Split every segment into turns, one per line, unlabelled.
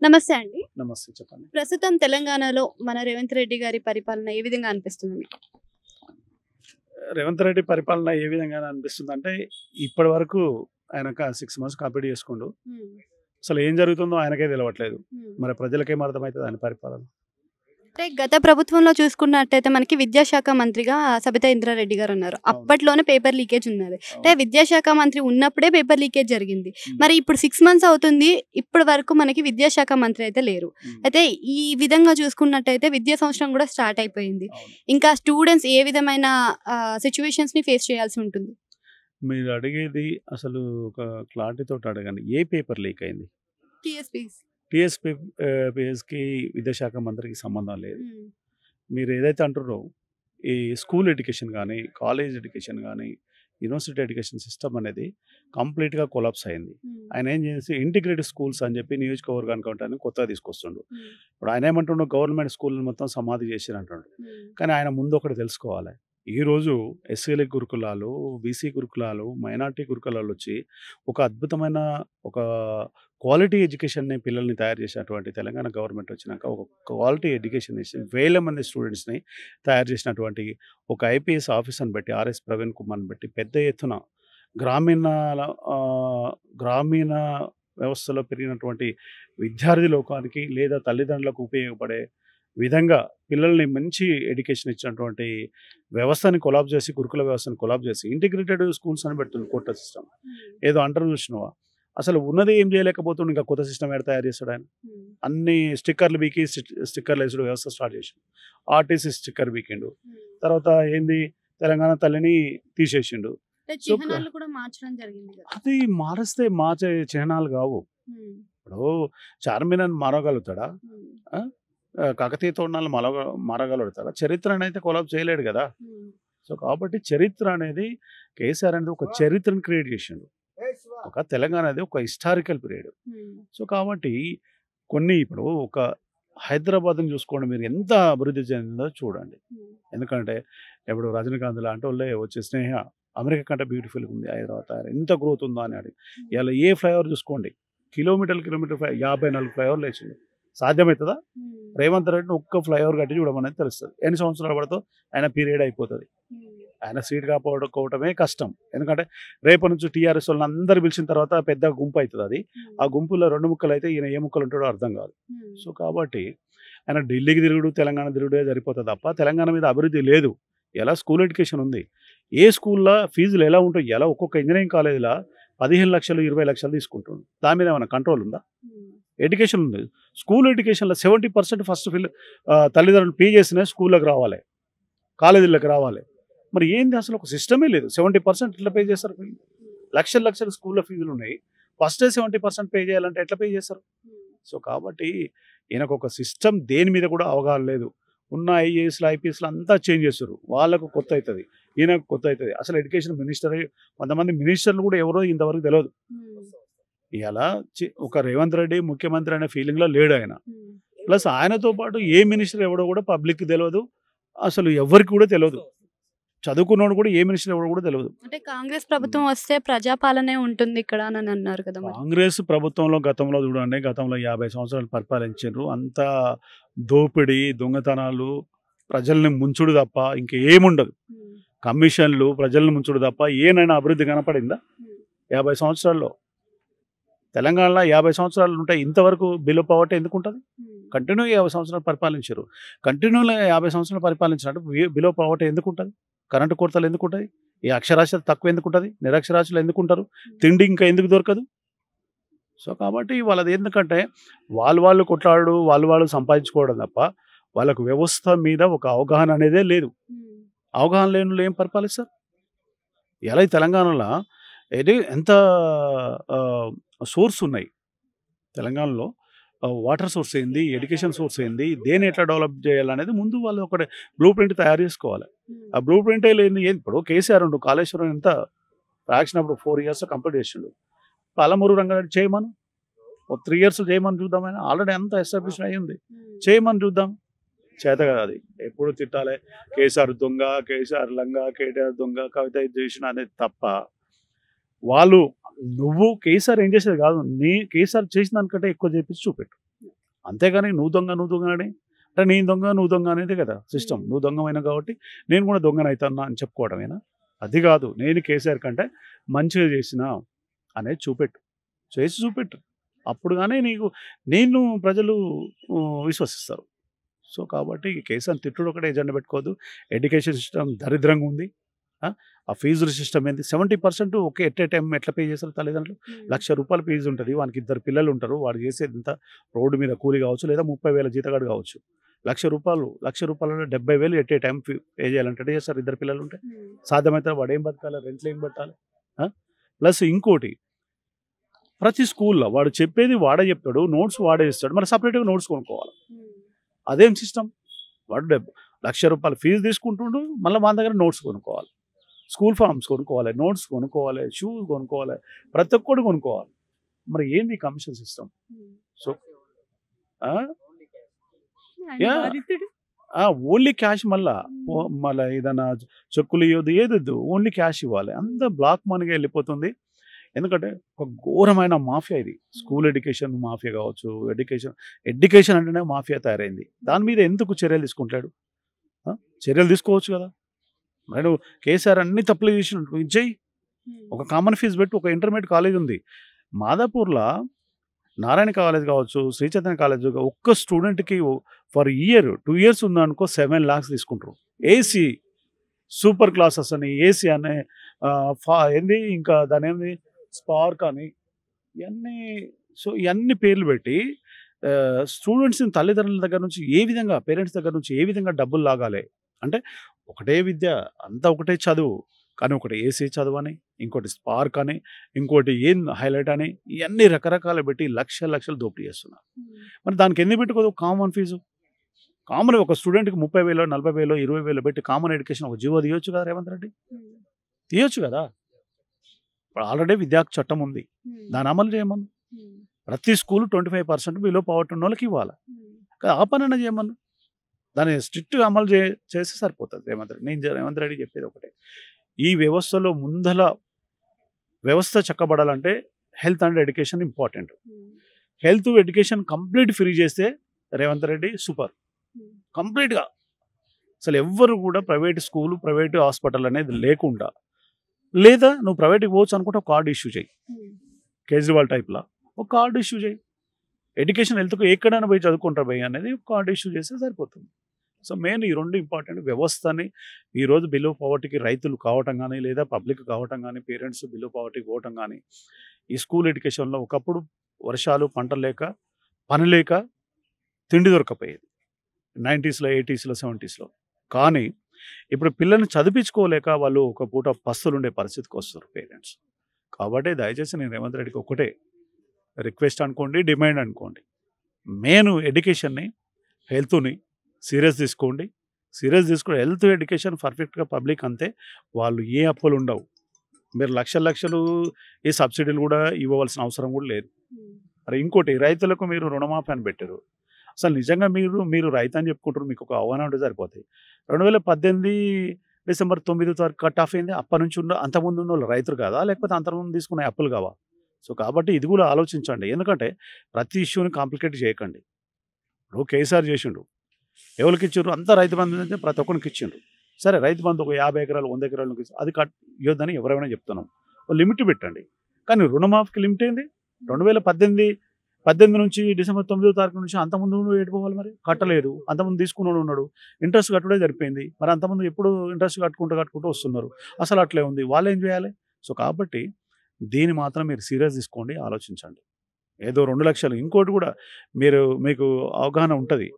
నమస్తే అండి.
నమస్తే చెప్పండి.
ప్రస్తుతం తెలంగాణలో మన రేవంత్ రెడ్డి గారి పరిపాలన ఏ విధంగా అనిపిస్తుంది మీకు?
రేవంత్ రెడ్డి పరిపాలన ఏ విధంగా అనిపిస్తుందంటే, ఇప్పటి వరకు ఆయన 6 మంత్స్ కంప్లీట్ చేసుకుండు.
హ్మ్.
అసలు ఏం జరుగుతుందో ఆయనకే తెలవట్లేదు.
హ్మ్.
మరి ప్రజలకేం అర్థమవుతుంది ఆయన పరిపాలన?
అంటే గత ప్రభుత్వంలో చూసుకున్నట్టయితే మనకి విద్యాశాఖ మంత్రిగా సబితా ఇంద్రారెడ్డి గారు ఉన్నారు. అప్పట్లోనే పేపర్ లీకేజ్ ఉన్నది. అంటే విద్యాశాఖ మంత్రి ఉన్నప్పుడే పేపర్ లీకేజ్ జరిగింది. మరి ఇప్పుడు 6 మంత్స్ అవుతుంది. ఇప్పటి వరకు మనకి విద్యాశాఖ మంత్రి అయితే లేరు. అయితే ఈ విధంగా చూసుకున్నట్టయితే విద్యా సంవత్సరం కూడా స్టార్ట్ అయిపోయింది. ఇంకా స్టూడెంట్స్ ఏ విధమైన సిచ్యువేషన్స్‌ని ఫేస్ చేయాల్సి ఉంటుంది?
మీరు అడిగేది అసలు ఒక క్లారిటీ తోటి అడగండి. ఏ పేపర్ లీక్ అయింది?
టీఎస్‌పీస్.
టీఎస్‌పీఎస్‌కి విద్యాశాఖ మంత్రికి సంబంధం లేదు. మీరు ఏదైతే అంటుర్రో ఈ స్కూల్ ఎడ్యుకేషన్ కానీ, కాలేజ్ ఎడ్యుకేషన్ కానీ, యూనివర్సిటీ ఎడ్యుకేషన్ సిస్టమ్ అనేది కంప్లీట్‌గా కొలాప్స్ అయింది. ఆయన ఏం చేసి ఇంటిగ్రేటెడ్ స్కూల్స్ అని చెప్పి నియోజకవర్గానికి ఒకటి కొత్తగా తీసుకొస్తుండు. ఇప్పుడు ఆయన ఏమంటుండు, గవర్నమెంట్ స్కూల్ని మొత్తం సమాధి చేసిర్రు అంటుండు. కానీ ఆయన ముందు ఒకటి తెలుసుకోవాలి. ఈరోజు ఎస్సీల గురుకులాలు, బీసీ గురుకులాలు, మైనార్టీ గురుకులాలు వచ్చి ఒక అద్భుతమైన ఒక క్వాలిటీ ఎడ్యుకేషన్‌ని పిల్లల్ని తయారు చేసినటువంటి తెలంగాణ గవర్నమెంట్ వచ్చినాక ఒక క్వాలిటీ ఎడ్యుకేషన్ ఇచ్చి వేల మంది స్టూడెంట్స్‌ని తయారు చేసినటువంటి ఒక ఐపీఎస్ ఆఫీసర్‌ని బట్టి, ఆర్ఎస్ ప్రవీణ్ కుమార్‌ని బట్టి పెద్ద ఎత్తున గ్రామీణాల గ్రామీణ వ్యవస్థలో పెరిగినటువంటి విద్యార్థి లోకానికి లేదా తల్లిదండ్రులకు ఉపయోగపడే విధంగా పిల్లల్ని మంచి ఎడ్యుకేషన్ ఇచ్చినటువంటి వ్యవస్థని కొలాబ్ చేసి, గురుకుల వ్యవస్థను కొలాబ్ చేసి ఇంటిగ్రేటెడ్ స్కూల్స్ అని పెడుతుంది కోట సిస్టమ్. ఏదో అంటారు చూసినావా, అసలు ఉన్నది ఏం చేయలేకపోతుండు, ఇంకా కొత్త సిస్టమ్ ఏడ తయారు చేస్తాడు ఆయన? అన్ని స్టిక్కర్లు బీకి స్టిక్కర్లు వేసుడు వ్యవస్థ స్టార్ట్ చేసిండు. ఆర్టీసీ స్టిక్కర్ బీకిండు. తర్వాత ఏంది తెలంగాణ తల్లిని తీసేసిండు.
చిహ్నాలు కూడా మార్చడం జరిగింది కదా.
అది మారిస్తే మార్చే చిహ్నాలు కావు. ఇప్పుడు చార్మినార్ మారగలుగుతాడా? కాకతీయ తోరణాలు మారగలుగుతాడా? చరిత్రను అయితే కొలాబ్ చేయలేడు కదా. సో కాబట్టి చరిత్ర అనేది కేసీఆర్ అనేది ఒక చరిత్రను క్రియేట్ చేసిండు. ఒక తెలంగాణ అనేది ఒక హిస్టారికల్ పీరియడ్. సో కాబట్టి కొన్ని ఇప్పుడు ఒక హైదరాబాద్ని చూసుకోండి, మీరు ఎంత అభివృద్ధి చెందిందో చూడండి. ఎందుకంటే ఇప్పుడు రజనీకాంత్ లాంటి వాళ్ళే వచ్చి స్నేహ అమెరికా కంటే బ్యూటిఫుల్గా ఉంది హైదరాబాద్, ఎంత గ్రోత్ ఉందో అని అడిగి ఇలా ఏ ఫ్లైఓవర్ చూసుకోండి, కిలోమీటర్ 54 ఫ్లైఓవర్లు వేసిండు. సాధ్యమవుతుందా? రేవంత్ రెడ్డిని ఒక్క ఫ్లైఓవర్ కట్టి చూడమనేది తెలుస్తుంది. ఎన్ని సంవత్సరాలు పడుతుందో ఆయన పీరియడ్ అయిపోతుంది. ఆయన సీట్ కాకపోవడమే కష్టం. ఎందుకంటే రేపు నుంచి టీఆర్ఎస్ వాళ్ళని అందరు పిలిచిన తర్వాత పెద్ద గుంపు అవుతుంది. అది ఆ గుంపులో 2 ముక్కలు అయితే ఈయన ఏ ముక్కలు ఉంటాడో అర్థం కాదు. సో కాబట్టి ఆయన ఢిల్లీకి తిరుగుడు, తెలంగాణ తిరుగుడే సరిపోతుంది తప్ప తెలంగాణ మీద అభివృద్ధి లేదు. ఎలా స్కూల్ ఎడ్యుకేషన్ ఉంది, ఏ స్కూల్లో ఫీజులు ఎలా ఉంటాయి, ఎలా ఒక్కొక్క ఇంజనీరింగ్ కాలేజీలో 15 లక్షలు 20 లక్షలు తీసుకుంటుంది. దాని మీద ఏమైనా కంట్రోల్ ఉందా? ఎడ్యుకేషన్ ఉంది. స్కూల్ ఎడ్యుకేషన్లో 70% ఫస్ట్ తల్లిదండ్రులు పే చేసినా స్కూళ్ళకి రావాలి, కాలేజీలకు రావాలి. మరి ఏంది అసలు ఒక సిస్టమే లేదు. 70% ఎట్లా పే చేస్తారు? లక్షలు స్కూల్లో ఫీజులు ఉన్నాయి. ఫస్టే 70% పే చేయాలంటే ఎట్లా పే చేస్తారు? సో కాబట్టి ఈయనకు ఒక సిస్టమ్ దేని మీద కూడా అవగాహన లేదు. ఉన్న ఐఏఎస్లు ఐపీఎస్లు అంతా చేంజ్ చేస్తారు. వాళ్ళకు కొత్త అవుతుంది, ఈయనకు కొత్త అవుతుంది. అసలు ఎడ్యుకేషన్ మినిస్టర్, కొంతమంది మినిస్టర్లు కూడా ఎవరో ఇంతవరకు తెలియదు. ఇలా ఒక రేవంత్ రెడ్డి ముఖ్యమంత్రి అనే ఫీలింగ్లో లేడు ఆయన. ప్లస్ ఆయనతో పాటు ఏ మినిస్టర్ ఎవడో కూడా పబ్లిక్కి తెలియదు, అసలు ఎవరికి కూడా తెలియదు. చదువుకున్నోడు కూడా ఏ మినిస్టర్ ఎవడో కూడా తెలియదు.
అంటే కాంగ్రెస్ ప్రభుత్వం వస్తే ప్రజాపాలనే ఉంటుంది ఇక్కడ అని అన్నారు కదా.
కాంగ్రెస్ ప్రభుత్వంలో గతంలో చూడండి, గతంలో 50 సంవత్సరాలు పరిపాలించారు. అంతా దోపిడీ, దొంగతనాలు, ప్రజల్ని ముంచుడు తప్ప ఇంకేముండదు. కమిషన్లు, ప్రజల్ని ముంచుడు తప్ప ఏనైనా అభివృద్ధి కనపడిందా 50 సంవత్సరాల్లో? తెలంగాణలో 50 సంవత్సరాలు ఉంటాయి, ఇంతవరకు బిలో పవర్టీ ఎందుకు ఉంటుంది? కంటిన్యూ 50 సంవత్సరాలు పరిపాలించారు. కంటిన్యూగా 50 సంవత్సరాలు పరిపాలించినట్టు బిలో పవర్టీ ఎందుకు ఉంటుంది? కరెంటు కొరతలు ఎందుకు ఉంటుంది? ఈ అక్షరాస్యత తక్కువ ఎందుకు ఉంటుంది? నిరక్షరాస్యులు ఎందుకు ఉంటారు? తిండి ఇంకా ఎందుకు దొరకదు? సో కాబట్టి వాళ్ళది ఎందుకంటే వాళ్ళు కొట్లాడు, వాళ్ళు సంపాదించుకోవడం తప్ప వాళ్ళకు వ్యవస్థ మీద ఒక అవగాహన అనేదే లేదు. అవగాహన లేని ఏం పరిపాలిస్తారు? ఎలా ఈ తెలంగాణలో ఎంత సోర్స్ ఉన్నాయి తెలంగాణలో, వాటర్ సోర్స్ ఏంది, ఎడ్యుకేషన్ సోర్స్ ఏంది, దేని ఎట్లా డెవలప్ చేయాలనేది ముందు వాళ్ళు ఒక బ్లూ ప్రింట్ తయారు చేసుకోవాలి. ఆ బ్లూ ప్రింటే లేని ఇప్పుడు కేసీఆర్ ఉండు కాళేశ్వరం ఎంత ఫ్యాక్షన్ అప్పుడు 4 ఇయర్స్ కంప్లీట్ చేసిండు. పాలమూరు రంగారెడ్డి చేయమను, 3 ఇయర్స్ చేయమని చూద్దాం. ఆయన ఆల్రెడీ అంతా ఎస్టాబ్లిష్ అయ్యింది, చేయమని చూద్దాం. చేత కదా అది. ఎప్పుడు తిట్టాలి కేసీఆర్ దొంగ, కేసీఆర్ లంగ, కేటీఆర్ దొంగ, కవిత చేసిన అనేది తప్ప వాళ్ళు నువ్వు కేసీఆర్ ఏం చేసేది కాదు, నీ కేసీఆర్ చేసిన దానికంటే ఎక్కువ చేపించి చూపెట్టు. అంతేగాని నువ్వు దొంగ అని అంటే నేను దొంగ నువ్వు దొంగ అనేది కదా సిస్టమ్. నువ్వు దొంగమైన కాబట్టి నేను కూడా దొంగనవుతున్నా అని చెప్పుకోవడమేనా? అది కాదు. నేను కేసీఆర్ కంటే మంచిగా చేసిన అనేది చేసి చూపెట్టు. అప్పుడు కానీ నేను ప్రజలు విశ్వసిస్తారు. సో కాబట్టి కేసీఆర్ తిట్టుడు ఒకటే ఎజెండా పెట్టుకోవద్దు. ఎడ్యుకేషన్ సిస్టమ్ దరిద్రంగా ఉంది. ఆ ఫీజుల సిస్టమ్ ఏంది 70% ఒకే ఎట్ ఏ టైం ఎట్లా పే చేస్తారు తల్లిదండ్రులు? ₹1,00,000 ఫీజు ఉంటుంది. వానికి 2 పిల్లలు ఉంటారు. వాడు చేసేది ఇంత రోడ్డు మీద కూలి కావచ్చు, లేదా 30,000 జీతగాడు కావచ్చు. ₹1,00,000 70,000 ఎట్ ఏ టైం పే చేయాలంటే చేస్తారు 2 పిల్లలు ఉంటే. సాధ్యమైతే వాడు ఏం బతకాలి? రెంట్లు ఏం పెట్టాలి? ప్లస్ ఇంకోటి, ప్రతి స్కూల్లో వాడు చెప్పేది వాడే చెప్తాడు, నోట్స్ వాడే ఇస్తాడు. మరి సపరేట్గా నోట్స్ కొనుక్కోవాలి. అదేం సిస్టమ్? వాడు ₹1,00,000 ఫీజు తీసుకుంటుండు, మళ్ళీ మన దగ్గర నోట్స్ కొనుక్కోవాలి, స్కూల్ ఫార్మ్స్ కొనుక్కోవాలి, నోట్స్ కొనుక్కోవాలి, షూస్ కొనుక్కోవాలి, ప్రతి ఒక్కటి కొనుక్కోవాలి. మరి ఏంది commission system? So only cash. మళ్ళీ ఏదైనా చెక్కులు ఇవ్వద్దు, ఏదొద్దు, ఓన్లీ క్యాష్ ఇవ్వాలి. అంత బ్లాక్ మనీగా వెళ్ళిపోతుంది. ఎందుకంటే ఒక ఘోరమైన మాఫియా ఇది. స్కూల్ ఎడ్యుకేషన్ మాఫియా కావచ్చు, ఎడ్యుకేషన్ అంటేనే మాఫియా తయారైంది. దాని మీద ఎందుకు చర్యలు తీసుకుంటాడు? చర్యలు తీసుకోవచ్చు కదా. మరి కేసీఆర్ అన్ని తప్పులు చేసినట్టు ఇచ్చేయి. ఒక కామన్ ఫీజు పెట్టి, ఒక ఇంటర్మీడియట్ కాలేజ్ ఉంది మాదాపూర్లో, నారాయణ కాలేజ్ కావచ్చు, శ్రీ చైతన్య కాలేజ్, ఒక్క స్టూడెంట్కి ఫర్ ఇయర్ 2 years ఉందనుకో 7 lakhs తీసుకుంటారు. ఏసీ సూపర్ క్లాసెస్ అని, ఏసీ అని, ఏంది ఇంకా దాని ఏంది స్పార్క్ అని, ఇవన్నీ. సో ఇవన్నీ పేర్లు పెట్టి స్టూడెంట్స్ని తల్లిదండ్రుల దగ్గర నుంచి ఏ విధంగా, పేరెంట్స్ దగ్గర నుంచి ఏ విధంగా డబ్బులు లాగాలి అంటే, ఒకటే విద్య, అంతా ఒకటే చదువు, కానీ ఒకటి ఏసీ చదువు అని, ఇంకోటి స్పార్క్ అని, ఇంకోటి ఏం హైలైట్ అని, ఇవన్నీ రకరకాలు పెట్టి లక్షలు దోపిడీ చేస్తున్నారు. మరి దానికి ఎందుకు పెట్టుకోదు కామన్ ఫీజు? కామన్ ఒక స్టూడెంట్కి 30,000, 40,000, 20,000 పెట్టి కామన్ ఎడ్యుకేషన్ ఒక జీవో తీయొచ్చు కదా రేవంత్ రెడ్డి? తీయొచ్చు కదా. ఇప్పుడు ఆల్రెడీ విద్యా చట్టం ఉంది, దాన్ని అమలు చేయమను. ప్రతి స్కూల్ 25% బిలో పవర్టీ ఉన్న వాళ్ళకి ఇవ్వాలి. ఆ పనైనా చేయమను. దాన్ని స్ట్రిక్ట్గా అమలు చేస్తే సరిపోతుంది రేవంత్ రెడ్డి చెప్పేది ఒకటే. ఈ వ్యవస్థలో ముందల వ్యవస్థ చక్కబడాలంటే health and education important. Health education complete free చేస్తే రేవంత్ రెడ్డి సూపర్. కంప్లీట్గా అసలు ఎవ్వరు కూడా ప్రైవేట్ స్కూలు, ప్రైవేట్ హాస్పిటల్ అనేది లేకుండా, లేదా నువ్వు ప్రైవేట్కి పోవచ్చు అనుకుంటే ఒక కార్డు ఇష్యూ చేయి, కేజ్రీవాల్ టైప్లో ఒక కార్డు ఇష్యూ చేయి. ఎడ్యుకేషన్ హెల్త్కు ఎక్కడైనా పోయి చదువుకుంటారు పోయి అనేది ఒక కార్డు ఇష్యూ చేస్తే సరిపోతుంది. సో మెయిన్ ఈ 2 ఇంపార్టెంట్. వ్యవస్థని ఈరోజు బిలో పవర్టీకి రైతులు కావటం కానీ, లేదా పబ్లిక్ కావటం కానీ, పేరెంట్స్ బిలో పవర్టీకి పోవటం కానీ, ఈ స్కూల్ ఎడ్యుకేషన్లో ఒకప్పుడు వర్షాలు, పంటలు లేక, పని లేక, తిండి దొరకపోయేది 90s, 80s, 70s. కానీ ఇప్పుడు పిల్లల్ని చదివించుకోలేక వాళ్ళు ఒక పూట పస్తులు ఉండే పరిస్థితికి వస్తారు పేరెంట్స్. కాబట్టి దయచేసి నేను రేవంత్ రెడ్డికి ఒకటే రిక్వెస్ట్ అనుకోండి, డిమాండ్ అనుకోండి, మెయిన్ ఎడ్యుకేషన్ని, హెల్త్ని సీరియస్ తీసుకోండి. హెల్త్ ఎడ్యుకేషన్ పర్ఫెక్ట్గా పబ్లిక్ అంతే, వాళ్ళు ఏ అప్పులు ఉండవు. మీరు లక్షలు ఈ సబ్సిడీలు కూడా ఇవ్వవలసిన అవసరం కూడా లేదు. మరి ఇంకోటి, రైతులకు మీరు రుణమాఫీ అని పెట్టారు. అసలు నిజంగా మీరు రైతు అని చెప్పుకుంటారు, మీకు ఒక ఆహ్వానం ఉంటే సరిపోతాయి. 2018 December 9 కట్ ఆఫ్ అయింది. అప్పటి నుంచి అంతకుముందు ఉన్న వాళ్ళు రైతులు కాదా, లేకపోతే అంతకుముందు తీసుకునే అప్పులు కావా? సో కాబట్టి ఇది కూడా ఆలోచించండి. ఎందుకంటే ప్రతి ఇష్యూని కాంప్లికేట్ చేయకండి. ఇప్పుడు కేసీఆర్ చేసిండు, ఎవరికి ఇచ్చారు? అంతా రైతు బంధు అంటే ప్రతి ఒక్కరికి ఇచ్చిండ్రు. సరే రైతు బంధు ఒక 50 ఎకరాలు 100 ఎకరాలు అది ఇవ్వద్దని ఎవరైనా చెప్తున్నాం, లిమిట్ పెట్టండి. కానీ రుణమాఫీకి లిమిట్ ఏంది? 2018 నుంచి December 9 నుంచి అంతకుముందు ఏడిపోవాలి, మరి కట్టలేదు. అంతకుముందు తీసుకున్నాడు ఉన్నాడు, ఇంట్రెస్ట్ కట్టుడే సరిపోయింది. మరి అంతకుముందు ఎప్పుడు ఇంట్రెస్ట్ కట్టుకుంటూ వస్తున్నారు. అసలు అట్లే ఉంది, వాళ్ళు ఏం చేయాలి? సో కాబట్టి దీన్ని మాత్రం మీరు సీరియస్ తీసుకోండి, ఆలోచించండి. ఏదో 2 లక్షలు. ఇంకోటి కూడా మీకు అవగాహన ఉంటుంది,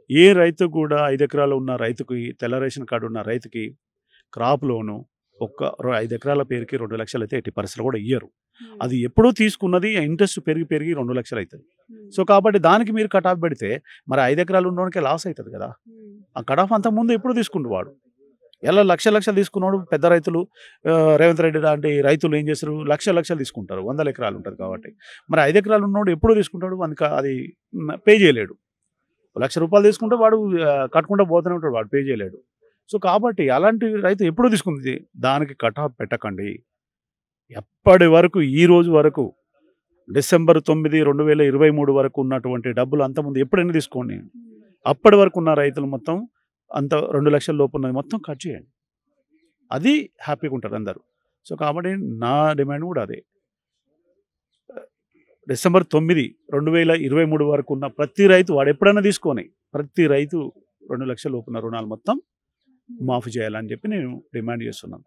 ఏ రైతు కూడా 5 ఎకరాలు ఉన్న రైతుకి, తెల్ల రేషన్ కార్డు ఉన్న రైతుకి క్రాప్ లోను ఒక్క 5 ఎకరాల పేరుకి 2 లక్షలు అయితే 80% కూడా ఇయ్యరు. అది ఎప్పుడూ తీసుకున్నది ఇంట్రెస్ట్ పెరిగి 2 లక్షలు అవుతుంది. సో కాబట్టి దానికి మీరు కట్ ఆఫ్ పెడితే మరి 5 ఎకరాలు ఉన్నోడికే లాస్ అవుతుంది కదా. ఆ కట్ ఆఫ్ అంతకుముందు ఎప్పుడు తీసుకుంటు వాడు, ఎలా లక్షలు తీసుకున్నాడు. పెద్ద రైతులు, రేవంత్ రెడ్డి లాంటి రైతులు ఏం చేస్తారు, లక్షలు తీసుకుంటారు. 100 ఎకరాలు ఉంటుంది కాబట్టి. మరి 5 ఎకరాలు ఉన్నోడు ఎప్పుడు తీసుకుంటాడు, అది పే చేయలేడు. ₹1,00,000 తీసుకుంటే వాడు కట్టుకుంటూ పోతూనే ఉంటాడు, వాడు పే చేయలేడు. సో కాబట్టి అలాంటి రైతు ఎప్పుడు తీసుకుంది, దానికి కట్ ఆఫ్ పెట్టకండి. ఎప్పటి వరకు, ఈ రోజు వరకు డిసెంబర్ 9, 2023 వరకు ఉన్నటువంటి డబ్బులు అంతకుముందు ఎప్పుడైనా తీసుకోండి. అప్పటి వరకు ఉన్న రైతులు మొత్తం అంత 2 లక్షల లోపు ఉన్నది మొత్తం కట్ చేయండి. అది హ్యాపీగా ఉంటారు అందరూ. సో కాబట్టి నా డిమాండ్ కూడా అదే. డిసెంబర్ 9, 2023 వరకు ఉన్న ప్రతి రైతు వాడు ఎప్పుడైనా తీసుకొని ప్రతి రైతు 2 లక్షల లోపు ఉన్న రుణాలు మొత్తం మాఫీ చేయాలని చెప్పి నేను డిమాండ్ చేస్తున్నాను.